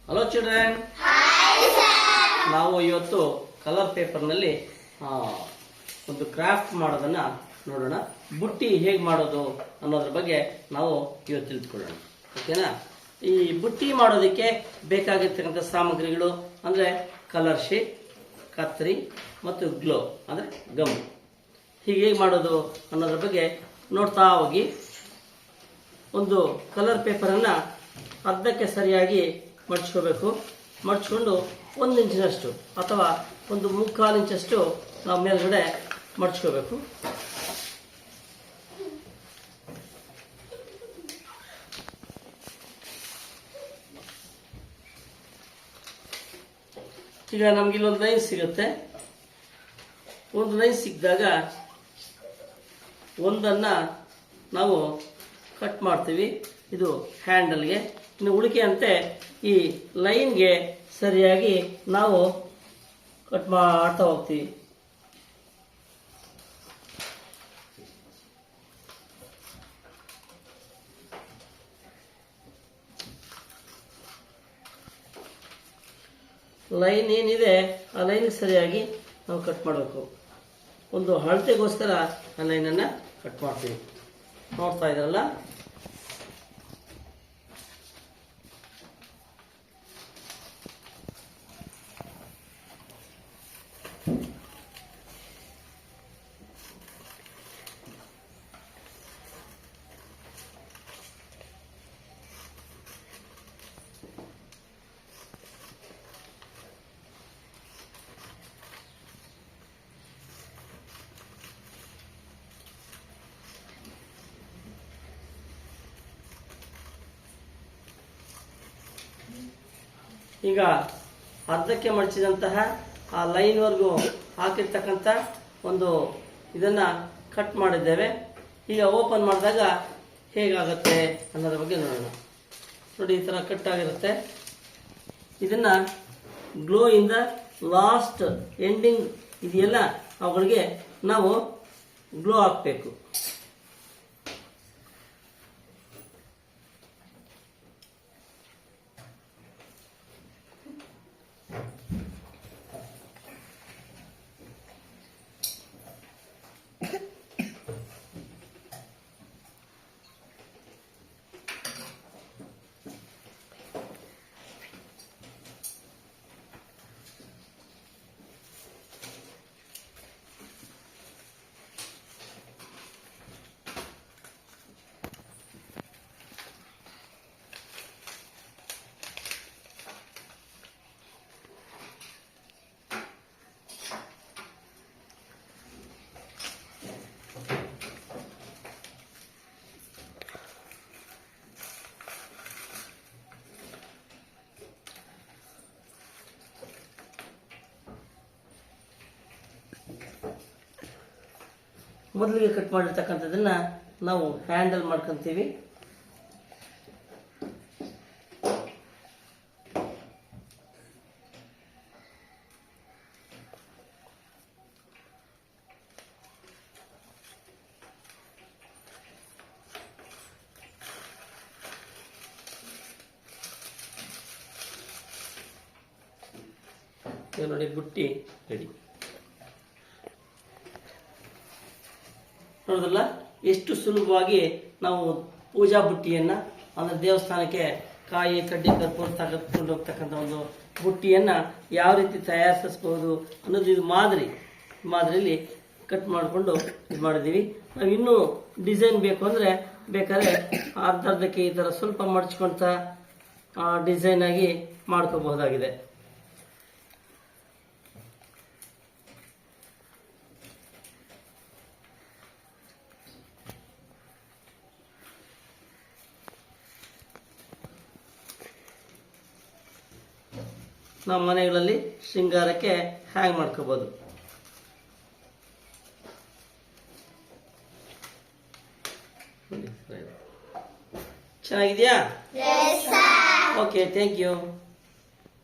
Hello children, ನಾವು ಇವತ್ತು colour ಪೇಪರ್ನಲ್ಲಿ ಒಂದು ಕ್ರಾಫ್ಟ್ ಮಾಡೋದನ್ನ ನೋಡೋಣ. ಬುಟ್ಟಿ ಹೇಗೆ ಮಾಡೋದು ಅನ್ನೋದ್ರ ಬಗ್ಗೆ ನಾವು ಇವತ್ತು ತಿಳಿದುಕೊಳ್ಳೋಣ. ಓಕೆನಾ? ಈ ಬುಟ್ಟಿ ಮಾಡೋದಕ್ಕೆ ಬೇಕಾಗಿರ್ತಕ್ಕಂಥ ಸಾಮಗ್ರಿಗಳು ಅಂದರೆ ಕಲರ್ ಶೀಟ್, ಕತ್ತರಿ ಮತ್ತು ಗ್ಲೋ ಅಂದರೆ ಗಮ್. ಹೀಗೆ ಹೇಗೆ ಮಾಡೋದು ಅನ್ನೋದ್ರ ಬಗ್ಗೆ ನೋಡ್ತಾ ಹೋಗಿ. ಒಂದು ಕಲರ್ ಪೇಪರನ್ನು ಅರ್ಧಕ್ಕೆ ಸರಿಯಾಗಿ ಮಡ್ಚ್ಕೋಬೇಕು. ಮಡ್ಚ್ಕೊಂಡು 1 ಇಂಚಿನಷ್ಟು ಅಥವಾ 1/4 ಇಂಚಷ್ಟು ನಾವು ಮೇಲ್ಗಡೆ ಮಡ್ಚ್ಕೋಬೇಕು. ಈಗ ನಮ್ಗೆ ಇಲ್ಲೊಂದು ಲೈನ್ ಸಿಗುತ್ತೆ. ಒಂದು ಲೈನ್ ಸಿಕ್ಕಿದಾಗ ಒಂದನ್ನ ನಾವು ಕಟ್ ಮಾಡ್ತೀವಿ. ಇದು ಹ್ಯಾಂಡಲ್ಗೆ. ಇನ್ನು ಉಳಿಕೆಯಂತೆ ಈ ಲೈನ್ಗೆ ಸರಿಯಾಗಿ ನಾವು ಕಟ್ ಮಾಡ್ತಾ ಹೋಗ್ತೀವಿ. ಲೈನ್ ಏನಿದೆ ಆ ಲೈನ್ ಸರಿಯಾಗಿ ನಾವು ಕಟ್ ಮಾಡಬೇಕು. ಒಂದು ಅಳತೆಗೋಸ್ಕರ ಆ ಲೈನನ್ನು ಕಟ್ ಮಾಡ್ತೀವಿ. ನೋಡ್ತಾ ಇದ್ರಲ್ಲ, ಈಗ ಅರ್ಧಕ್ಕೆ ಮಡಚಿದಂತಹ ಆ ಲೈನ್ವರೆಗೂ ಹಾಕಿರ್ತಕ್ಕಂಥ ಒಂದು ಇದನ್ನ ಕಟ್ ಮಾಡಿದ್ದೇವೆ. ಈಗ ಓಪನ್ ಮಾಡಿದಾಗ ಹೇಗಾಗುತ್ತೆ ಅನ್ನೋದ್ರ ಬಗ್ಗೆ ನೋಡೋಣ. ನೋಡಿ, ಈ ಥರ ಕಟ್ ಆಗಿರುತ್ತೆ. ಇದನ್ನ ಗ್ಲೋ ಇಂದ ಲಾಸ್ಟ್ ಎಂಡಿಂಗ್ ಇದೆಯಲ್ಲ, ಅವುಗಳಿಗೆ ನಾವು ಗ್ಲೋ ಹಾಕಬೇಕು. ಮೊದಲಿಗೆ ಕಟ್ ಮಾಡಿರ್ತಕ್ಕಂಥದ್ದನ್ನ ನಾವು ಹ್ಯಾಂಡಲ್ ಮಾಡ್ಕೊಂತೀವಿ. ನೋಡಿ, ಬುಟ್ಟಿ ರೆಡಿ. ನೋಡಿದ್ರಲ್ಲ, ಎಷ್ಟು ಸುಲಭವಾಗಿ ನಾವು ಪೂಜಾ ಬುಟ್ಟಿಯನ್ನ ಅಂದ್ರೆ ದೇವಸ್ಥಾನಕ್ಕೆ ಕಾಯಿ ಕಡ್ಡಿ ಕರ್ಪೂರ ತಗೊಂಡು ಹೋಗ್ತಕ್ಕಂಥ ಒಂದು ಬುಟ್ಟಿಯನ್ನ ಯಾವ ರೀತಿ ತಯಾರಿಸಬಹುದು ಅನ್ನೋದು ಇದು ಮಾದರಿಯಲ್ಲಿ ಕಟ್ ಮಾಡಿಕೊಂಡು ಇದು ಮಾಡಿದೀವಿ. ನಾವು ಇನ್ನೂ ಡಿಸೈನ್ ಬೇಕು ಅಂದ್ರೆ ಬೇಕಾದ್ರೆ ಅರ್ಧಕ್ಕೆ ಈ ತರ ಸ್ವಲ್ಪ ಮಡ್ಚ್ಕೊಂತ ಡಿಸೈನ್ ಆಗಿ ಮಾಡ್ಕೋಬಹುದಾಗಿದೆ. ನಾವು ಮನೆಗಳಲ್ಲಿ ಶೃಂಗಾರಕ್ಕೆ ಹ್ಯಾಂಗ್ ಮಾಡ್ಕೋಬಹುದು. ಚೆನ್ನಾಗಿದೆಯಾ? Okay, thank you.